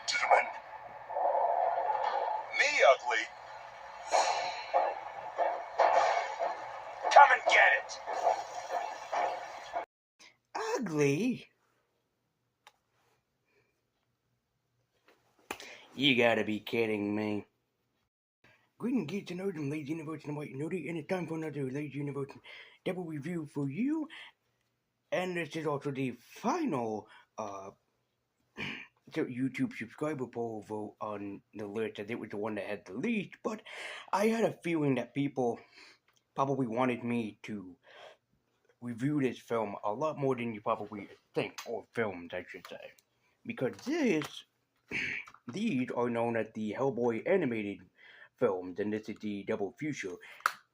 gentlemen. Me ugly. Come and get it. Ugly? You gotta be kidding me. Greetings, kids and nerds, and Lazy Universe and White Nerdy, and it's time for another Lazy Universe double review for you. And this is also the final YouTube subscriber poll vote on the list, as it was the one that had the least, but I had a feeling that people probably wanted me to review this film a lot more than you probably think, or films, I should say. Because these are known as the Hellboy Animated films, and this is the double feature.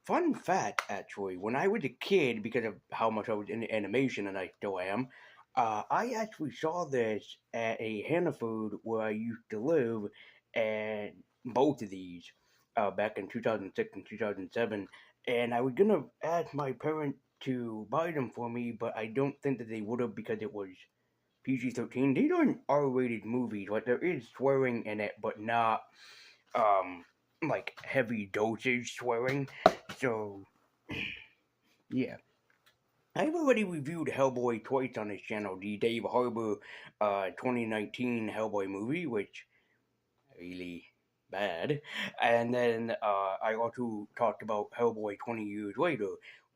Fun fact, actually, when I was a kid, because of how much I was into animation, and I still am, I actually saw this at a Hannaford where I used to live, and both of these, back in 2006 and 2007, and I was gonna ask my parents to buy them for me, but I don't think that they would have because it was PG-13. These aren't R-rated movies, like there is swearing in it, but not, like heavy dosage swearing. So, yeah. I've already reviewed Hellboy twice on this channel, the Dave Harbour 2019 Hellboy movie, which really bad. And then I also talked about Hellboy 20 years later.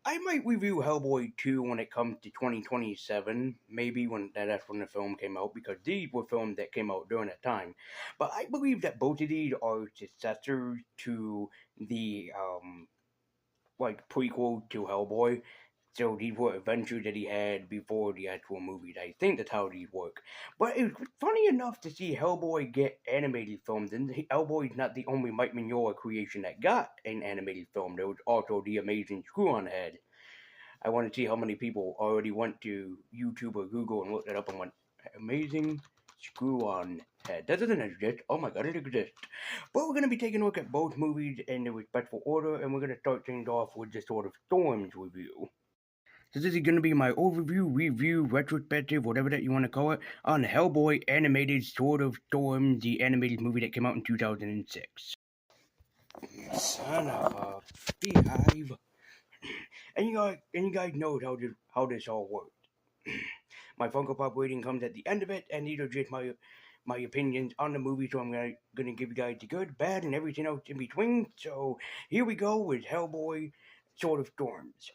I might review Hellboy 2 when it comes to 2027, maybe that's when the film came out, because these were films that came out during that time. But I believe that both of these are successors to the like prequel to Hellboy. So these were adventures that he had before the actual movies. I think that's how these work. But it was funny enough to see Hellboy get animated films, and Hellboy's not the only Mike Mignola creation that got an animated film. There was also The Amazing Screw-On Head. I want to see how many people already went to YouTube or Google and looked it up and went, Amazing Screw-On Head. That doesn't exist. Oh my god, it exists. But we're going to be taking a look at both movies in the respectful order, and we're going to start things off with the Sword of Storms review. So this is going to be my overview, review, retrospective, whatever that you want to call it, on Hellboy Animated Sword of Storms, the animated movie that came out in 2006. Son of a beehive. And you guys know how this all works. My Funko Pop rating comes at the end of it, and these are just my opinions on the movie, so I'm gonna give you guys the good, bad, and everything else in between. So here we go with Hellboy Sword of Storms.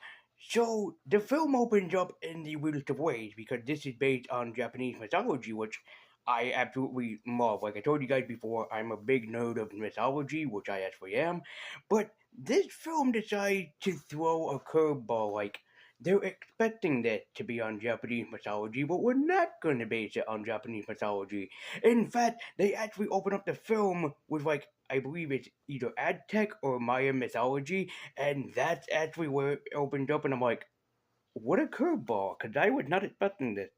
So the film opens up in the weirdest of ways, because this is based on Japanese mythology, which I absolutely love. Like I told you guys before, I'm a big nerd of mythology, which I actually am. But this film decides to throw a curveball. Like, they're expecting that to be on Japanese mythology, but we're not going to base it on Japanese mythology. In fact, they actually open up the film with, like, I believe it's either Aztec or Maya mythology, and that's actually where it opened up, and I'm like, what a curveball, because I was not expecting this.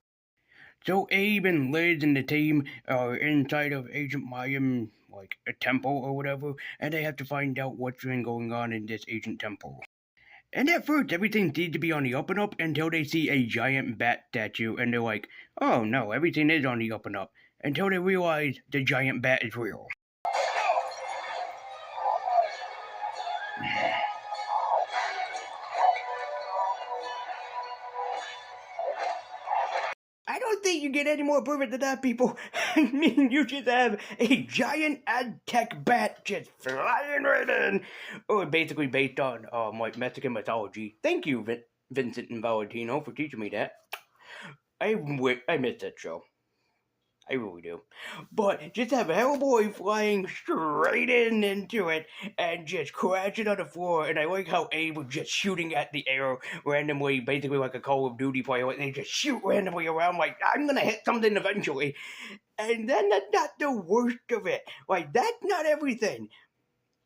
So Abe and Liz and the team are inside of Agent Mayim, like a temple or whatever, and they have to find out what's been going on in this ancient temple. And at first, everything seems to be on the up and up until they see a giant bat statue, and they're like, oh no, everything is on the up and up, until they realize the giant bat is real. I don't think you get any more perfect than that, people. I mean, you just have a giant Aztec bat just flying right in. Or basically based on, like, Mexican mythology. Thank you, Vincent and Valentino, for teaching me that. I missed that show. I really do. But just have Hellboy flying straight into it and just crashing on the floor. And I like how Abe was just shooting at the air randomly, basically like a Call of Duty player. And they just shoot randomly around like, I'm gonna hit something eventually. And then that's not the worst of it. Like, that's not everything.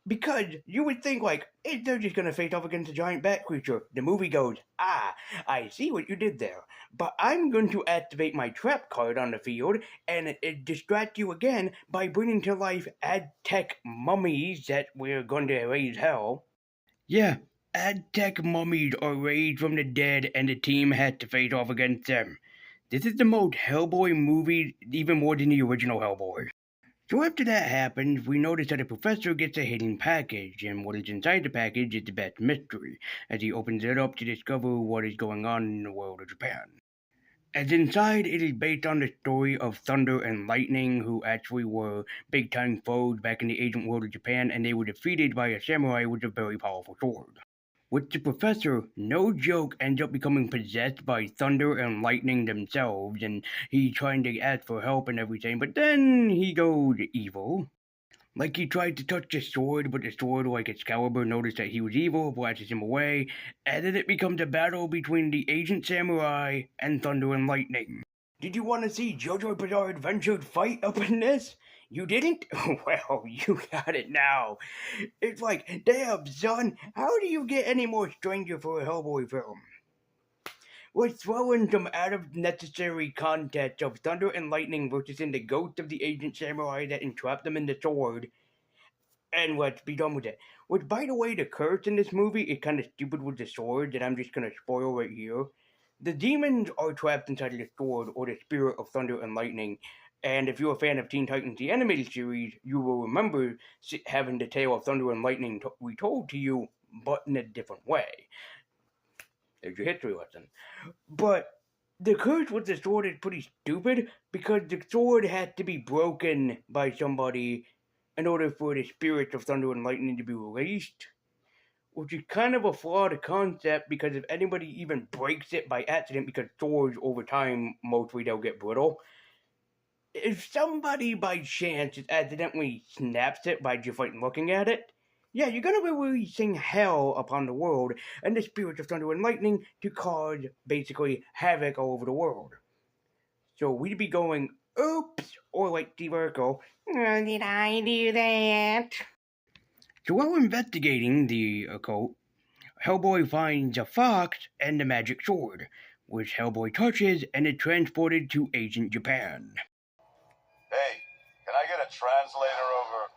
Because you would think, like, they're just gonna face off against a giant bat creature. The movie goes, I see what you did there. But I'm going to activate my trap card on the field and distract you again by bringing to life Aztec mummies that we're going to raise hell. Yeah, Aztec mummies are raised from the dead, and the team had to face off against them. This is the most Hellboy movie, even more than the original Hellboy. So after that happens, we notice that a professor gets a hidden package, and what is inside the package is the best mystery, as he opens it up to discover what is going on in the world of Japan. As inside, it is based on the story of Thunder and Lightning, who actually were big time foes back in the ancient world of Japan, and they were defeated by a samurai with a very powerful sword. Which the professor, no joke, ends up becoming possessed by Thunder and Lightning themselves, and he's trying to ask for help and everything, but then he goes evil. Like he tried to touch the sword, but the sword, like Excalibur, noticed that he was evil, flashes him away, and then it becomes a battle between the ancient samurai and Thunder and Lightning. Did you want to see JoJo Bizarre Adventure fight up in this? You didn't? Well, you got it now. It's like, damn, son, how do you get any more stranger for a Hellboy film? We're throwing some out of necessary context of Thunder and Lightning versus in the ghost of the ancient samurai that entrapped them in the sword, and let's be done with it. Which, by the way, the curse in this movie is kind of stupid with the sword that I'm just gonna spoil right here. The demons are trapped inside of the sword or the spirit of Thunder and Lightning. And if you're a fan of Teen Titans, the animated series, you will remember having the tale of Thunder and Lightning retold to you, but in a different way. There's your history lesson. But the curse with the sword is pretty stupid because the sword had to be broken by somebody in order for the spirits of Thunder and Lightning to be released, which is kind of a flawed concept because if anybody even breaks it by accident, because swords over time mostly they'll get brittle, if somebody by chance just accidentally snaps it by just like looking at it, yeah, you're gonna be releasing hell upon the world and the spirits of Thunder and Lightning to cause basically havoc all over the world. So we'd be going, oops, or like Steve Urkel, did I do that? So while investigating the occult, Hellboy finds a fox and a magic sword, which Hellboy touches and is transported to ancient Japan. Hey, can I get a translator over?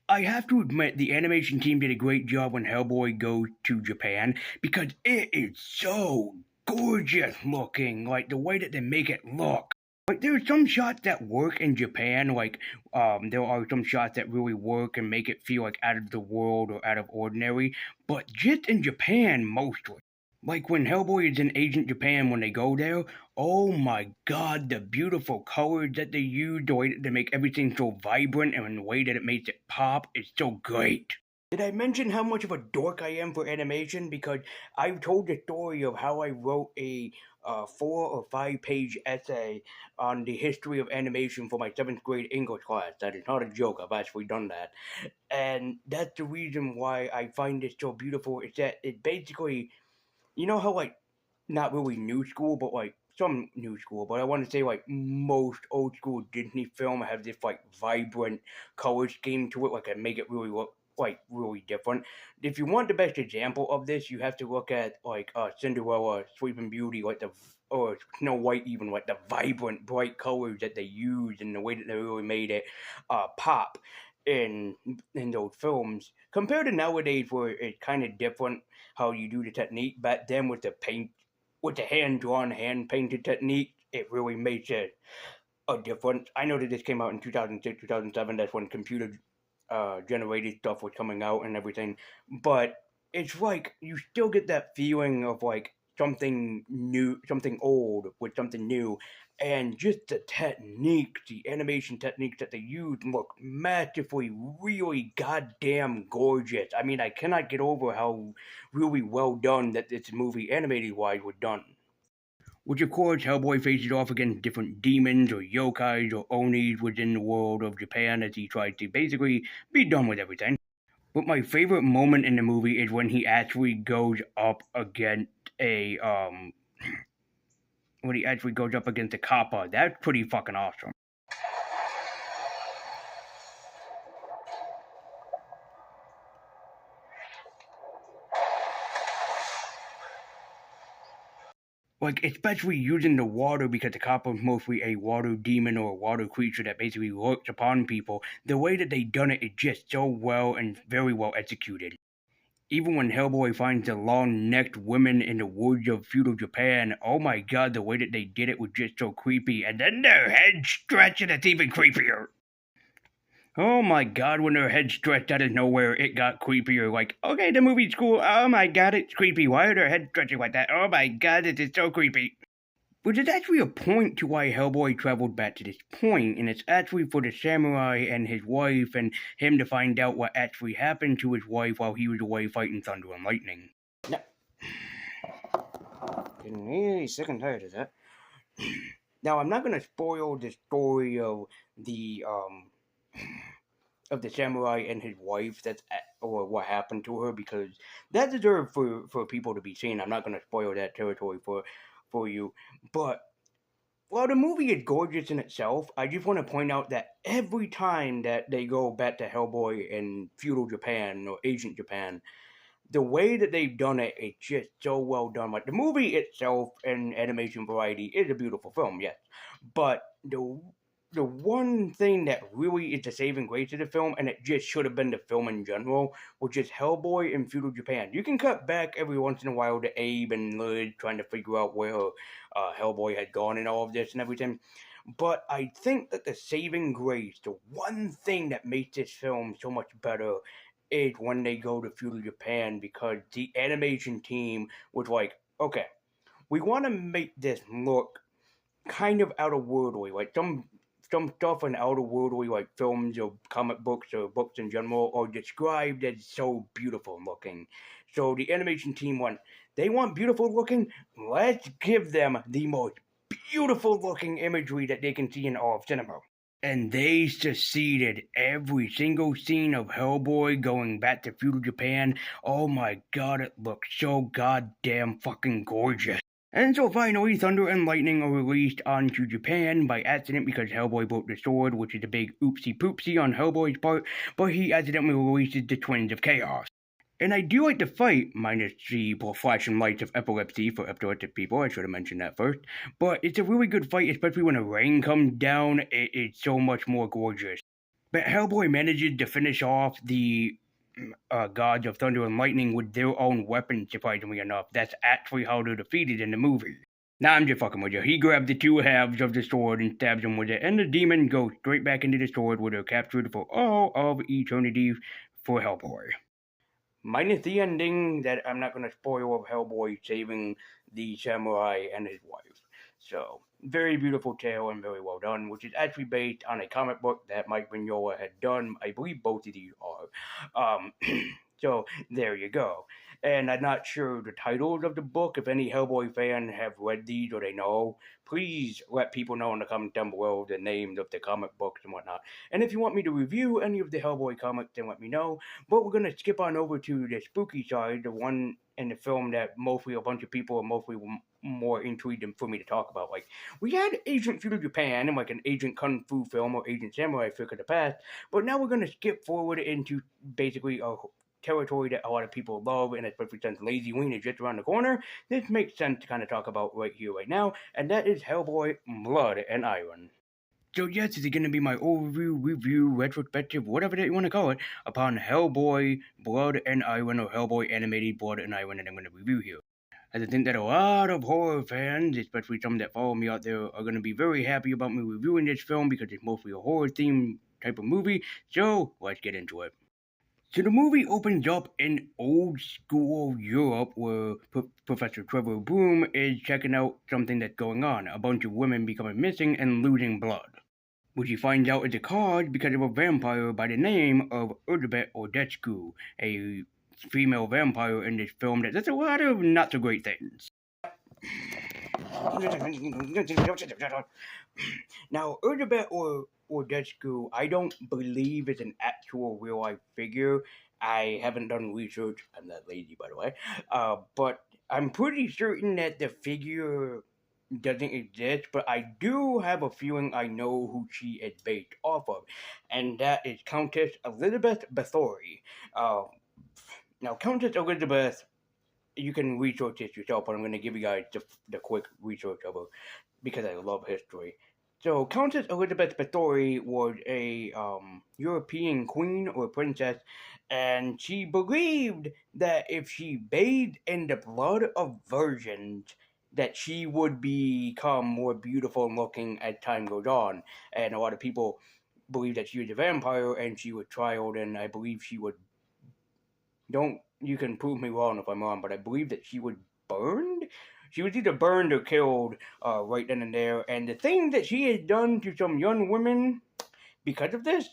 I have to admit, the animation team did a great job when Hellboy goes to Japan because it is so gorgeous looking, like the way that they make it look. Like there are some shots that work in Japan, like there are some shots that really work and make it feel like out of the world or out of ordinary, but just in Japan mostly. Like when Hellboy is in Ancient Japan when they go there, oh my god, the beautiful colors that they use, the way that they make everything so vibrant and the way that it makes it pop is so great. Did I mention how much of a dork I am for animation? Because I've told the story of how I wrote a 4 or 5 page essay on the history of animation for my 7th grade English class. That is not a joke, I've actually done that. And that's the reason why I find it so beautiful, is that it basically, you know how like not really new school, but like some new school, but I want to say like most old school Disney film have this like vibrant color scheme to it, like I make it really look like really different. If you want the best example of this, you have to look at like Cinderella, Sleeping Beauty, like or Snow White, even like the vibrant, bright colors that they used and the way that they really made it pop in those films compared to nowadays where it's kind of different how you do the technique. Back then with the paint, with the hand drawn, hand painted technique, it really makes it a difference. I know that this came out in 2006, 2007. That's when computer generated stuff was coming out and everything. But it's like you still get that feeling of like something new, something old with something new. And just the techniques, the animation techniques that they use look massively, really goddamn gorgeous. I mean, I cannot get over how really well done that this movie, animated wise, was done. Which, of course, Hellboy faces off against different demons or yokais or onis within the world of Japan as he tries to basically be done with everything. But my favorite moment in the movie is when he actually goes up against when he actually goes up against a kappa. That's pretty fucking awesome. Like, especially using the water because the kappa is mostly a water demon or a water creature that basically lurks upon people. The way that they done it is just so well and very well executed. Even when Hellboy finds the long-necked women in the woods of feudal Japan, oh my god, the way that they did it was just so creepy. And then their heads stretch, and it's even creepier. Oh my god, when their head stretched out of nowhere, it got creepier. Like, okay, the movie's cool. Oh my god, it's creepy. Why are their heads stretching like that? Oh my god, it is so creepy. But there's actually a point to why Hellboy traveled back to this point, and it's actually for the samurai and his wife, and him to find out what actually happened to his wife while he was away fighting thunder and lightning. Now, getting really sick and tired of that. Now, I'm not going to spoil the story of the samurai and his wife or what happened to her, because that deserves for people to be seen. I'm not going to spoil that territory for you, but while the movie is gorgeous in itself, I just want to point out that every time that they go back to Hellboy in feudal Japan or ancient Japan, the way that they've done it is just so well done. Like, the movie itself and animation variety is a beautiful film, yes, but the one thing that really is the saving grace of the film, and it just should have been the film in general, was just Hellboy in feudal Japan. You can cut back every once in a while to Abe and Liz trying to figure out where Hellboy had gone and all of this and everything. But I think that the saving grace, the one thing that makes this film so much better, is when they go to feudal Japan, because the animation team was like, okay, we want to make this look kind of out of worldly, like some stuff in outer worldly, like films or comic books or books in general, are described as so beautiful looking. So the animation team they want beautiful looking. Let's give them the most beautiful looking imagery that they can see in all of cinema. And they succeeded. Every single scene of Hellboy going back to feudal Japan, oh my god, it looks so goddamn fucking gorgeous. And so finally, Thunder and Lightning are released onto Japan by accident because Hellboy broke the sword, which is a big oopsie poopsie on Hellboy's part, but he accidentally releases the Twins of Chaos. And I do like the fight, minus the flashing lights of epilepsy for epileptic people. I should have mentioned that first. But it's a really good fight, especially when the rain comes down. It's so much more gorgeous. But Hellboy manages to finish off the gods of thunder and lightning with their own weapons, surprisingly enough. That's actually how they're defeated in the movie. Nah, I'm just fucking with you. He grabs the two halves of the sword and stabs them with it, and the demon goes straight back into the sword where they're captured for all of eternity for Hellboy. Minus the ending that I'm not going to spoil of Hellboy saving the samurai and his wife. So, very beautiful tale and very well done, which is actually based on a comic book that Mike Mignola had done. I believe both of these are. So, there you go. And I'm not sure the titles of the book. If any Hellboy fan have read these or they know, please let people know in the comments down below the names of the comic books and whatnot. And if you want me to review any of the Hellboy comics, then let me know. But we're going to skip on over to the spooky side, the one in the film that mostly a bunch of people are mostly more intrigued for me to talk about. Like, we had Ancient Feudal Japan and like an Agent Kung Fu film or Agent Samurai flick of the past, but now we're going to skip forward into basically a territory that a lot of people love, and especially since Lazy Ween is just around the corner, this makes sense to kind of talk about right here, right now, and that is Hellboy Blood and Iron. So yes, this is going to be my overview, review, retrospective, whatever that you want to call it, upon Hellboy Blood and Iron, or Hellboy Animated Blood and Iron, that I'm going to review here. As I think that a lot of horror fans, especially some that follow me out there, are going to be very happy about me reviewing this film because it's mostly a horror-themed type of movie, so let's get into it. So the movie opens up in old school Europe where Professor Trevor Broom is checking out something that's going on. A bunch of women becoming missing and losing blood, which he finds out is a cause because of a vampire by the name of Urzabet Ordescu, a female vampire in this film that does a lot of not so great things. Now, Urzabet Ordescu, I don't believe is an actual real life figure. I haven't done research. I'm that lazy, by the way. But I'm pretty certain that the figure doesn't exist, but I do have a feeling I know who she is based off of, and that is Countess Elizabeth Bathory. Now, Countess Elizabeth, you can research this yourself, but I'm going to give you guys the quick research of her because I love history. So Countess Elizabeth Bathory was a European queen or princess, and she believed that if she bathed in the blood of virgins, that she would become more beautiful looking as time goes on. And a lot of people believe that she was a vampire, and she was trialed, and I believe she would. Don't you can prove me wrong if I'm wrong, but I believe that she was burned. She was either burned or killed right then and there. And the thing that she has done to some young women because of this,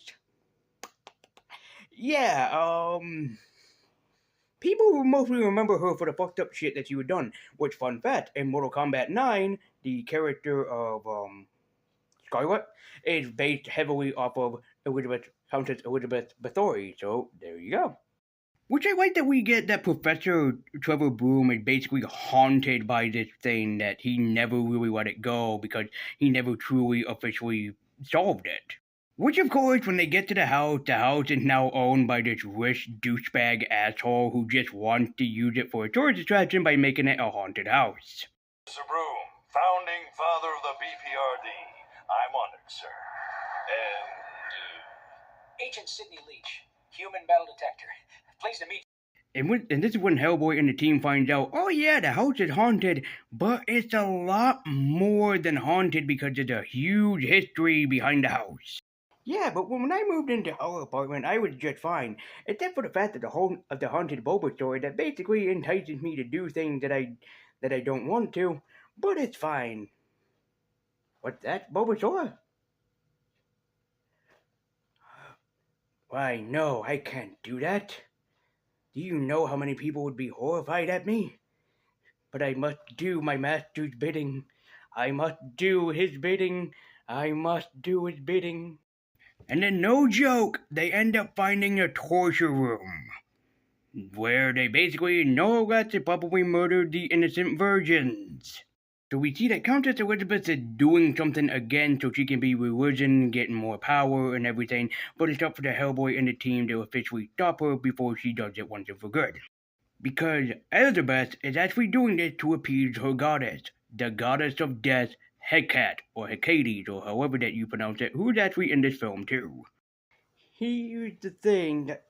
yeah, people will mostly remember her for the fucked up shit that she had done. Which, fun fact, in Mortal Kombat 9, the character of Scarlet is based heavily off of Countess Elizabeth Bathory. So there you go. Which I like that we get that Professor Trevor Broom is basically haunted by this thing that he never really let it go because he never truly officially solved it. Which, of course, when they get to the house is now owned by this rich douchebag asshole who just wants to use it for a tourist attraction by making it a haunted house. Mr. Broom, founding father of the BPRD. I'm honored, sir. And, Agent Sidney Leach, human metal detector. Pleased to meet you. And this is when Hellboy and the team finds out, oh yeah, the house is haunted, but it's a lot more than haunted because there's a huge history behind the house. Yeah, but when I moved into our apartment, I was just fine, except for the fact that the haunted Boba story that basically entices me to do things that I don't want to, but it's fine. What's that, Bulbasaur? Why, no, I can't do that. Do you know how many people would be horrified at me? But I must do my master's bidding. I must do his bidding. I must do his bidding. And then, no joke, they end up finding a torture room where they basically know that they probably murdered the innocent virgins. So we see that Countess Elizabeth is doing something again so she can be religion, getting more power and everything, but it's up for the Hellboy and the team to officially stop her before she does it once and for good. Because Elizabeth is actually doing this to appease her goddess, the goddess of death, Hecate, or Hecades, or however that you pronounce it, who's actually in this film too. Here's the thing that